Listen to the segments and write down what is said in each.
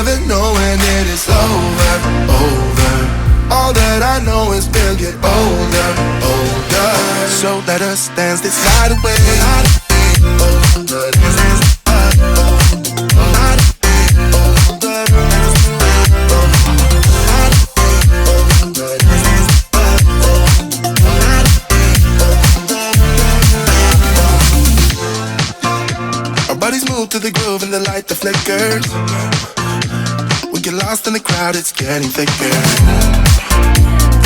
never know when it is over, over. All that I know is we'll get older, older. So let us dance this night away. Our bodies move to the groove and the light that flickers. We get lost in the crowd, it's getting thicker.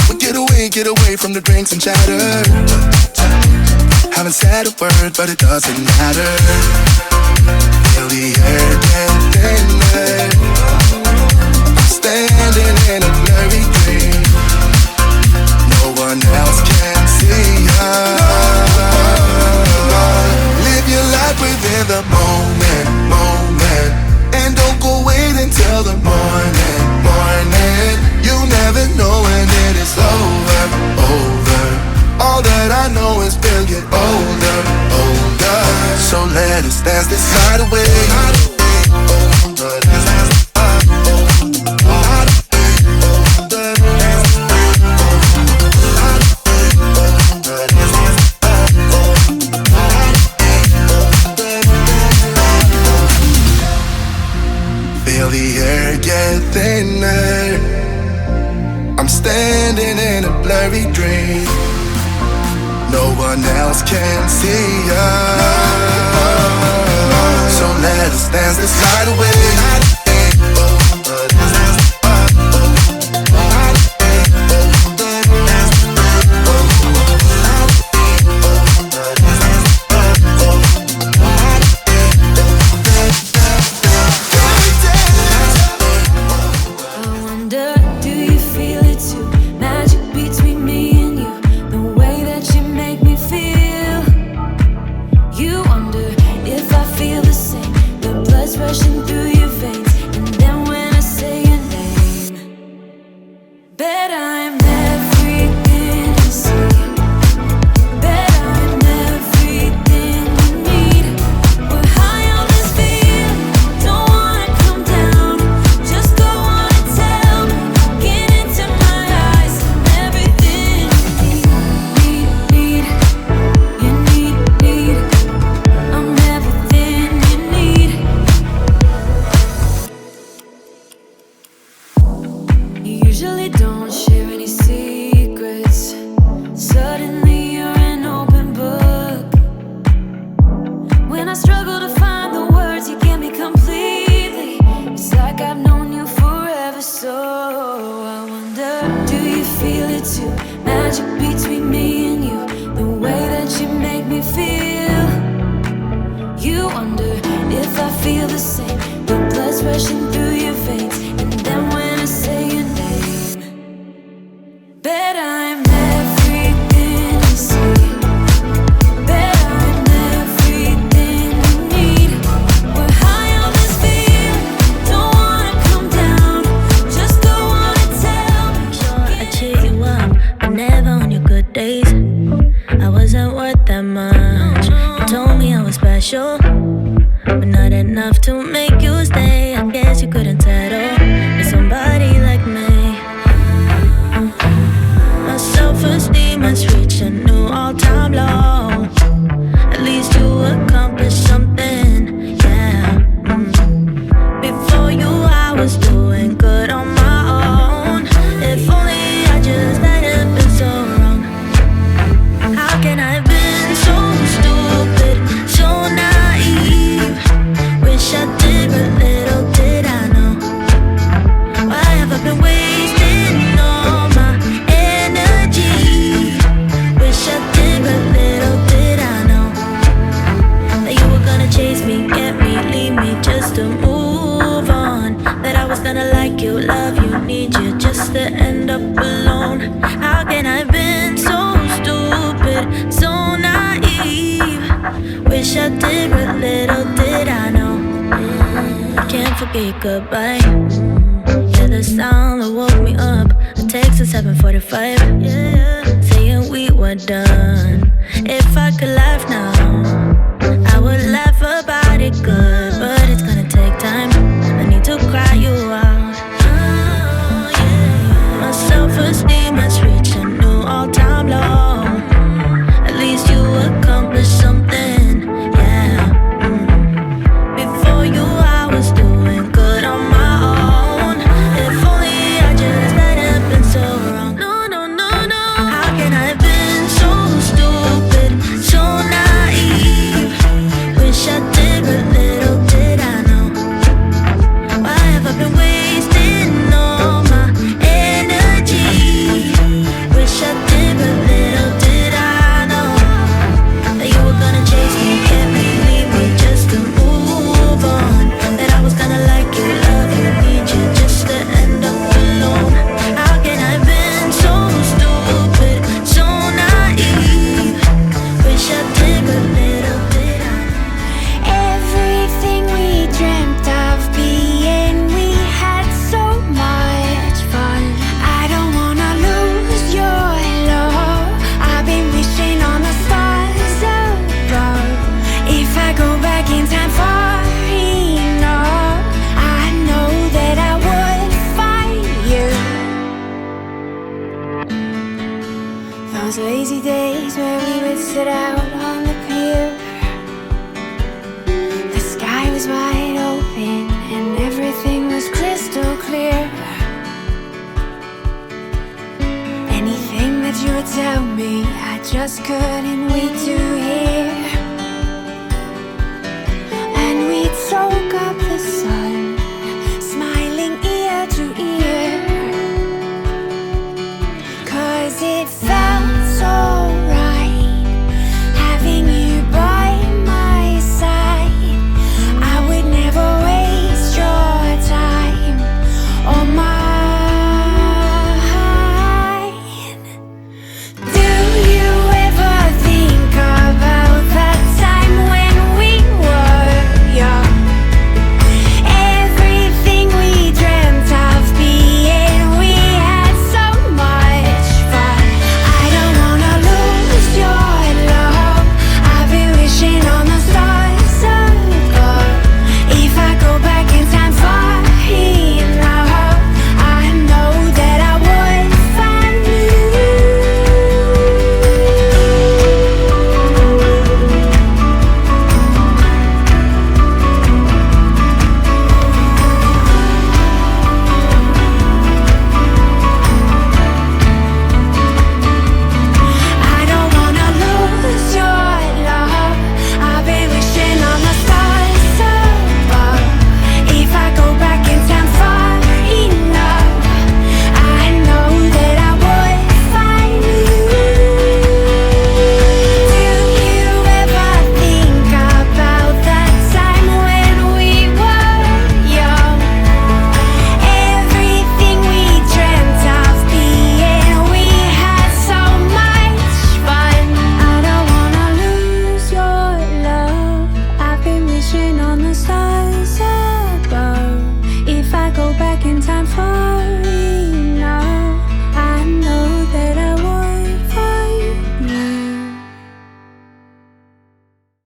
We get away from the drinks and chatter. Haven't said a word, but it doesn't matter. Feel the air get thinner. I'm standing in a blurry dream. No one else can see us. Live your life within the moment, moment. And don't go wait until the morning, morning. You never know when it is over, over. All that I know is we'll get older, older. So let us dance this night away. Feel the air get thinner. I'm standing in a blurry dream. No one else can see us. So let us dance this night away. But not enough to make you stay. I guess you couldn't settle with somebody like me. My self-esteem has reached a new all-time low. At least you accomplished something, yeah. Before you I was doing good on my own. If only I just hadn't been so wrong. How can I have been so stupid, so naive? Wish I did, but little did I know. Why have I been wasting all my energy? Wish I did, but little did I know that you were gonna chase me, get me, leave me just to move on. That I was gonna like you, love you, need you just to end up alone. How can I have been so stupid, so naive? Wish I did, but little did I know. I can't forget goodbye. Yeah, the sound that woke me up. A text at 7:45, saying we were done. If I could laugh now, I would laugh about it good, but it's gonna take time. I need to cry you Those lazy days where we would sit out on the pier. The sky was wide open and everything was crystal clear. Anything that you would tell me, I just couldn't wait to hear.